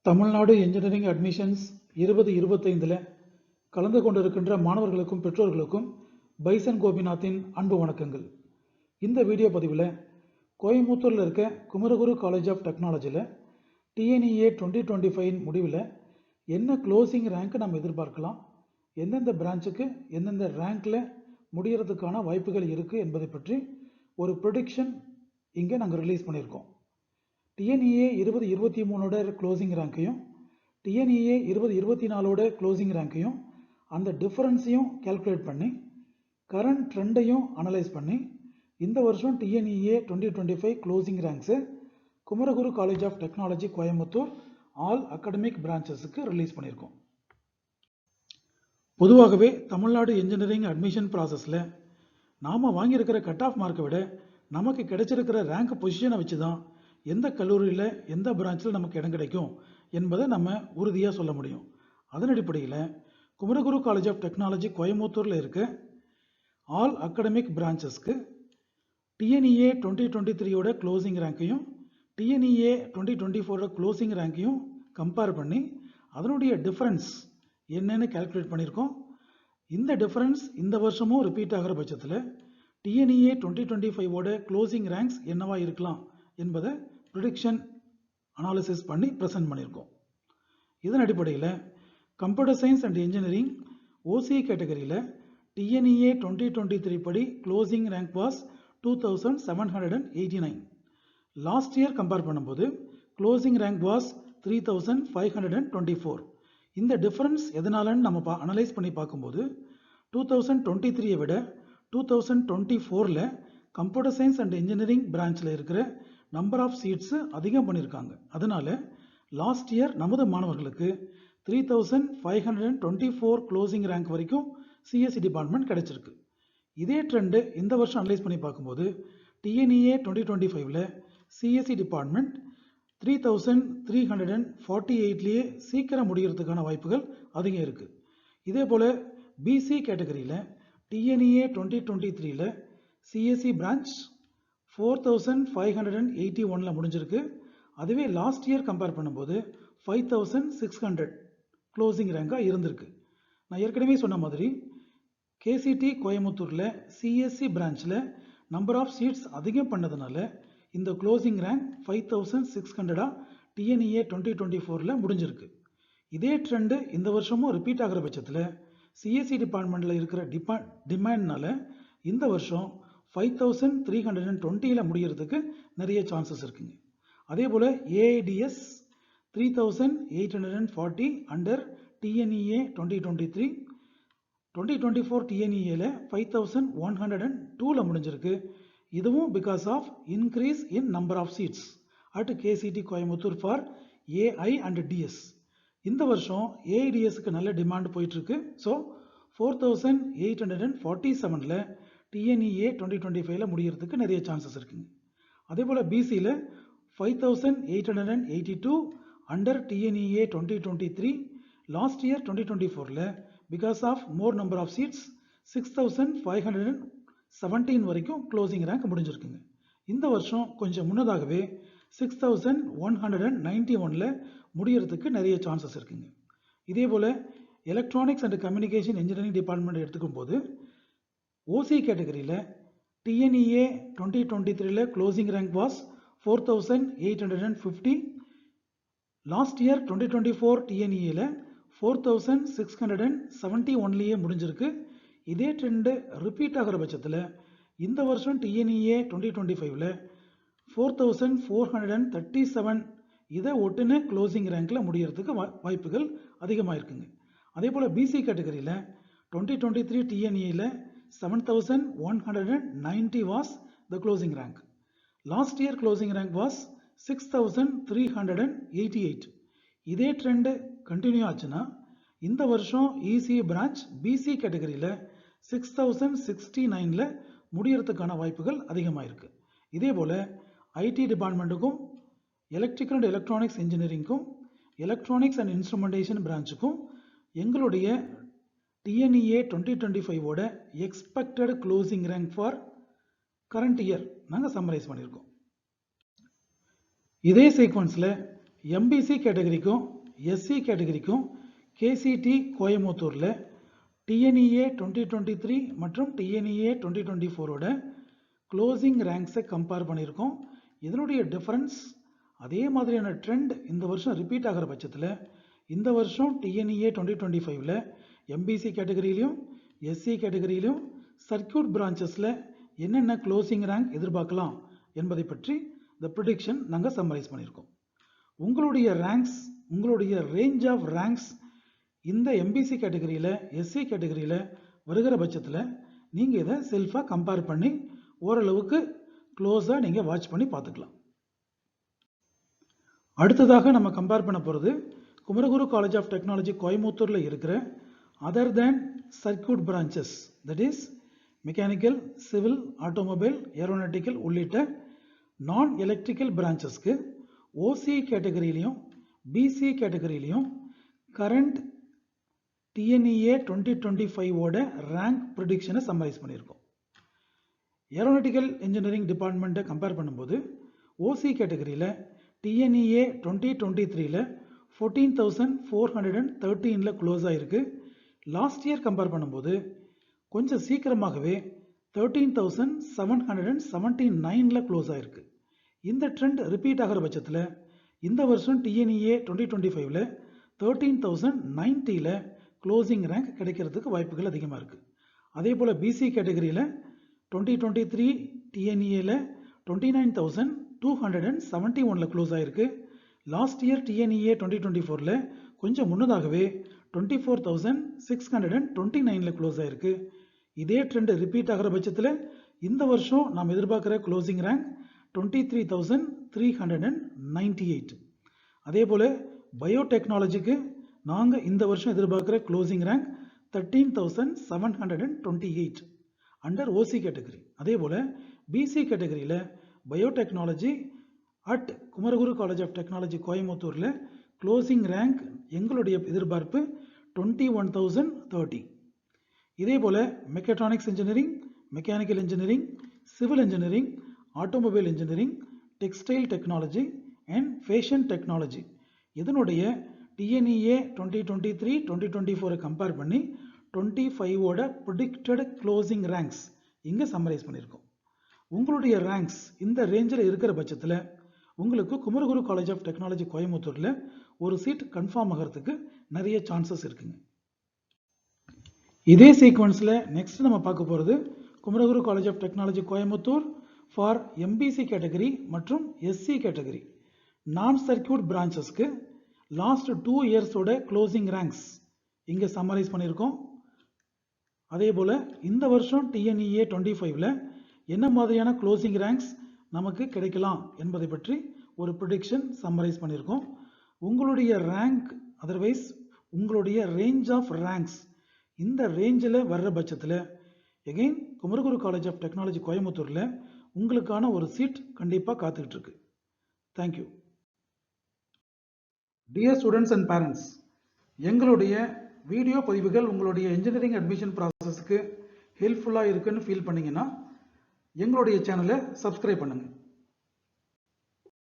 Tamil Nadu engineering admissions 2025 கலந்து கொண்டிருக்கின்ற மாணவர்களுக்கும் பெற்றோர்களுக்கும் பைசன் கோபிநாத்தின் அன்பு வணக்கங்கள். இந்த வீடியோ பதிவில் கோயம்புத்தூரில் இருக்க குமரகுரு காலேஜ் ஆஃப் டெக்னாலஜியில் டிஎன்இஏ 2025 முடிவில் என்ன க்ளோசிங் ரேங்க் நம்ம எதிர்பார்க்கலாம், எந்தெந்த பிரான்ச்சுக்கு எந்தெந்த ரேங்கில் முடிகிறதுக்கான வாய்ப்புகள் இருக்குது என்பதை பற்றி ஒரு ப்ரெடிக்ஷன் இங்கே நாங்கள் ரிலீஸ் பண்ணியிருக்கோம். டிஎன்இஏ 2023 க்ளோசிங் ரேங்கையும் டிஎன்இஏ 2024 க்ளோசிங் ரேங்கையும் அந்த டிஃபரன்ஸையும் கேல்குலேட் பண்ணி கரண்ட் ட்ரெண்டையும் அனலைஸ் பண்ணி இந்த வருஷம் டிஎன்இஏ 2025 க்ளோசிங் ரேங்க்ஸை Kumaraguru college of technology Coimbatore all academic பிரான்ச்சஸுக்கு ரிலீஸ் பண்ணியிருக்கோம். பொதுவாகவே தமிழ்நாடு இன்ஜினியரிங் அட்மிஷன் ப்ராசஸில் நாம் வாங்கியிருக்கிற கட் ஆஃப் மார்க்கை விட நமக்கு கிடைச்சிருக்கிற ரேங்க் பொசிஷனை வச்சு தான் எந்த கல்லூரியில் எந்த பிரான்ச்சில் நமக்கு இடம் கிடைக்கும் என்பதை நம்ம உறுதியாக சொல்ல முடியும். அதன் அடிப்படையில் குமரகுரு காலேஜ் ஆஃப் டெக்னாலஜி கோயம்புத்தூரில் இருக்க ஆல் அகாடமிக் பிரான்ச்சஸ்க்கு டிஎன்இஏ 2023 க்ளோசிங் ரேங்கையும் டிஎன்இஏ 2024 க்ளோசிங் ரேங்கையும் கம்பேர் பண்ணி அதனுடைய டிஃபரன்ஸ் என்னன்னு கால்குலேட் பண்ணியிருக்கோம். இந்த டிஃபரன்ஸ் இந்த வருஷமும் ரிப்பீட் ஆகிற பட்சத்தில் டிஎன்இஏ 2025 க்ளோசிங் ரேங்க்ஸ் என்னவா இருக்கலாம் என்பதை ப்ரிடிக்ஷன் அனாலிசிஸ் பண்ணி ப்ரெசென்ட் பண்ணியிருக்கோம். இதன் அடிப்படையில் கம்ப்யூட்டர் சயின்ஸ் அண்ட் இன்ஜினியரிங் ஓசி கேட்டகரியில் டிஎன்இஏ 2023 படி closing rank was 2789. Last year compare பண்ணும்போது க்ளோசிங் ரேங்க் வாஸ் 3524. இந்த டிஃபரன்ஸ் எதனாலன்னு நம்ம அனலைஸ் பண்ணி பார்க்கும்போது 2023 விட 2024 கம்ப்யூட்டர் சயின்ஸ் அண்ட் இன்ஜினியரிங் பிரான்ச்சில் இருக்கிற நம்பர் ஆஃப் சீட்ஸ் அதிகம் பண்ணியிருக்காங்க. அதனால லாஸ்ட் இயர் நமது மாணவர்களுக்கு 3524 க்ளோசிங் ரேங்க் வரைக்கும் சிஎஸ்சி டிபார்ட்மெண்ட் கிடைச்சிருக்கு. இதே ட்ரெண்டு இந்த வருஷம் அனலைஸ் பண்ணி பார்க்கும்போது டிஎன்இஏ 2025 சிஎஸ்சி டிபார்ட்மெண்ட் 3348லேயே சீக்கிரம் முடிகிறதுக்கான வாய்ப்புகள் அதிகம் இருக்குது. இதே போல் பிசி கேட்டகரியில் டிஎன்இஏ 2023 சிஎஸ்சி பிரான்ச் 4581 முடிஞ்சிருக்கு. அதுவே லாஸ்ட் இயர் கம்பேர் பண்ணும்போது 5600 க்ளோசிங் ரேங்காக இருந்திருக்கு. நான் ஏற்கனவே சொன்ன மாதிரி கேசிடி கோயம்புத்தூரில் சிஎஸ்சி பிரான்ச்சில் நம்பர் ஆஃப் சீட்ஸ் அதிகம் பண்ணதுனால இந்த க்ளோசிங் ரேங்க் 5600 டிஎன்இஏ 2024 முடிஞ்சிருக்கு. இதே ட்ரெண்டு இந்த வருஷமும் ரிப்பீட் ஆகிற பட்சத்தில் சிஎஸ்சி டிபார்ட்மெண்ட்டில் இருக்கிற டிமாண்ட்னால இந்த வருஷம் 5320 முடிகிறதுக்கு நிறைய சான்சஸ் இருக்குங்க. அதே போல் ஏஐடிஎஸ் 3840 அண்டர் டிஎன்இஏ 2023. 2024 டிஎன்இஏல 5102 முடிஞ்சிருக்கு. இதுவும் because of increase in number of seats at KCT Coimbatore for AI and DS. இந்த வருஷம் ஏஐடிஎஸ்க்கு நல்ல டிமாண்ட் போயிட்டுருக்கு. ஸோ 4847 டிஎன்இஏ 2025 முடிகிறதுக்கு நிறைய சான்சஸ் இருக்குங்க. அதே போல் பிசியில் 5882 under TNEA 2023. Last year 2024 because of more number of seats 6517 வரைக்கும் க்ளோசிங் ரேங்க் முடிஞ்சிருக்குங்க. இந்த வருஷம் கொஞ்சம் முன்னதாகவே 6191 முடிகிறதுக்கு நிறைய சான்சஸ் இருக்குங்க. இதே போல் electronics and communication engineering department எடுத்துக்கும் போது ஓசி கேட்டகரியில் TNEA 2023 closing rank was 4850. Last year 2024 டிஎன்இஏல 4671 முடிஞ்சிருக்கு. இதே ட்ரெண்டு ரிப்பீட் ஆகிற பட்சத்தில் இந்த வருஷம் டிஎன்இஏ 2025 4437 இதை ஒட்டுன க்ளோசிங் ரேங்கில் முடிகிறதுக்கு வாய்ப்புகள் அதிகமாக இருக்குங்க. அதே போல் பிசி கேட்டகரியில் 2023 டிஎன்இஏல 7190 was the closing rank. Last year closing rank was 6388. இதே ட்ரெண்ட் கண்டினியூ ஆச்சுன்னா இந்த வருஷம் இசி பிரான்ச் பிசி கேட்டகரியில் 6069 முடியறதுக்கான வாய்ப்புகள் அதிகமாக இருக்குது. இதே போல் ஐடி டிபார்ட்மெண்ட்டுக்கும் எலக்ட்ரிக்கல் அண்ட் எலக்ட்ரானிக்ஸ் இன்ஜினியரிங்க்கும் எலக்ட்ரானிக்ஸ் அண்ட் இன்ஸ்ட்ருமெண்டேஷன் பிரான்ச்சுக்கும் எங்களுடைய TNEA 2025 expected closing rank for current year நாங்கள் சம்மரைஸ் பண்ணியிருக்கோம். இதே சீக்வன்ஸில் எம்பிசி கேட்டகரிக்கும் எஸ்சி கேட்டகரிக்கும் கேசிடி கோயமுத்தூரில் டிஎன்இஏ 2023 மற்றும் டிஎன்இஏ 2024ஓட க்ளோசிங் ரேங்க்ஸை கம்பேர் பண்ணியிருக்கோம். இதனுடைய டிஃபரன்ஸ் அதே மாதிரியான ட்ரெண்ட் இந்த வருஷம் ரிப்பீட் ஆகிற பட்சத்தில் இந்த வருஷம் டிஎன்இஏ 2025ல் எம்பிசி கேட்டகரியிலையும் எஸ்சி கேட்டகரியிலையும் சர்க்கியூட் பிரான்ச்சஸில் என்னென்ன க்ளோசிங் ரேங்க் எதிர்பார்க்கலாம் என்பதை பற்றி இந்த ப்ரிடிக்ஷன் நாங்கள் சம்மரைஸ் பண்ணியிருக்கோம். உங்களுடைய ரேங்க்ஸ், உங்களுடைய ரேஞ்ச் ஆஃப் ரேங்க்ஸ் இந்த எம்பிசி கேட்டகரியில் எஸ்சி கேட்டகரியில் வருகிற பட்சத்தில் நீங்கள் இதை செல்ஃபாக கம்பேர் பண்ணி ஓரளவுக்கு க்ளோஸாக நீங்கள் வாட்ச் பண்ணி பார்த்துக்கலாம். அடுத்ததாக நம்ம கம்பேர் பண்ண போகிறது குமரகுரு காலேஜ் ஆஃப் டெக்னாலஜி கோயமுத்தூரில் இருக்கிற other than circuit branches, that is mechanical, civil, automobile, aeronautical உள்ளிட்ட நான் எலக்ட்ரிக்கல் பிரான்ச்சஸ்க்கு ஓசி கேட்டகரியிலையும் பிசி கேட்டகரியிலையும் கரண்ட் டிஎன்இஏ 2025ஓட ரேங்க் ப்ரிடிக்ஷனை சம்மரைஸ் பண்ணியிருக்கோம். ஏரோநாட்டிக்கல் இன்ஜினியரிங் டிபார்ட்மெண்ட்டை கம்பேர் பண்ணும்போது ஓசி கேட்டகரியில் டிஎன்இஏ 2023ல் 14,413ல் க்ளோஸ் ஆகிருக்கு. லாஸ்ட் இயர் கம்பேர் பண்ணும்போது கொஞ்சம் சீக்கிரமாகவே 13,779ல் க்ளோஸ் ஆகிருக்கு. இந்த ட்ரெண்ட் ரிப்பீட் ஆகிற பட்சத்தில் இந்த வருஷம் டிஎன்இஏ 2025ல் 13,090ல் க்ளோசிங் ரேங்க் கிடைக்கிறதுக்கு வாய்ப்புகள் அதிகமாக இருக்குது. அதே போல் பிசி கேட்டகரியில் 2023 டிஎன்இஏல 29,271ல் க்ளோஸ் ஆகிருக்கு. லாஸ்ட் இயர் டிஎன்இஏ 2024ல் கொஞ்சம் முன்னதாகவே 24,629ல் க்ளோஸ் ஆகிருக்கு. இதே ட்ரெண்ட் ரிப்பீட் ஆகிற பட்சத்தில் இந்த வருஷம் நாம் எதிர்பார்க்குற க்ளோசிங் ரேங்க் 23,398. அதே போல் பயோடெக்னாலஜிக்கு நாங்கள் இந்த வருஷம் எதிர்பார்க்குற closing rank 13,728 under OC category. அதே போல் பிசி கேட்டகரியில் biotechnology at Kumaraguru college of technology கோயமுத்தூரில் க்ளோசிங் ரேங்க் எங்களுடைய எதிர்பார்ப்பு 21,030. இதே போல் mechatronics engineering, mechanical engineering, civil engineering, automobile engineering, textile technology and fashion technology இதனுடைய டிஎன்இஏ 2023, 2024 கம்பேர் பண்ணி 25ஓட ப்ரிடிக்டட் க்ளோசிங் ரேங்க்ஸ் இங்கே சம்மரைஸ் பண்ணியிருக்கோம். உங்களுடைய ரேங்க்ஸ் இந்த ரேஞ்சில் இருக்கிற பட்சத்தில் உங்களுக்கு குமரகுரு காலேஜ் ஆஃப் டெக்னாலஜி கோயமுத்தூரில் ஒரு சீட் கன்ஃபார்ம் ஆகிறதுக்கு நிறைய சான்சஸ் இருக்குங்க. இதே சீக்வன்ஸில் நெக்ஸ்ட் நம்ம பார்க்க போகிறது Kumaraguru college of technology Coimbatore for MBC category மற்றும் எஸ்சி கேட்டகரி நான் சர்க்கியூட் பிரான்ச்சஸ்க்கு லாஸ்ட் 2 இயர்ஸோட க்ளோசிங் ரேங்க்ஸ் இங்கே சம்மரைஸ் பண்ணியிருக்கோம். அதே போல் இந்த வருஷம் டிஎன்இஏ 25ல் என்ன மாதிரியான க்ளோசிங் ரேங்க்ஸ் நமக்கு கிடைக்கலாம் என்பதை பற்றி ஒரு ப்ரிடிக்ஷன் சம்மரைஸ் பண்ணியிருக்கோம். உங்களுடைய ரேங்க் அதர்வைஸ் உங்களுடைய ரேஞ்ச் ஆஃப் ரேங்க்ஸ் இந்த ரேஞ்சில் வர்ற பட்சத்தில் again Kumaraguru college of technology கோயமுத்தூரில் உங்களுக்கான ஒரு சீட் கண்டிப்பாக காத்துக்கிட்டு இருக்கு. Thank you. Dear students and parents, எங்களுடைய வீடியோ பதிவுகள் உங்களுடைய இன்ஜினியரிங் அட்மிஷன் ப்ராசஸ்க்கு ஹெல்ப்ஃபுல்லாக இருக்குன்னு ஃபீல் பண்ணிங்கன்னா எங்களுடைய சேனலை சப்ஸ்கிரைப் பண்ணுங்கள்.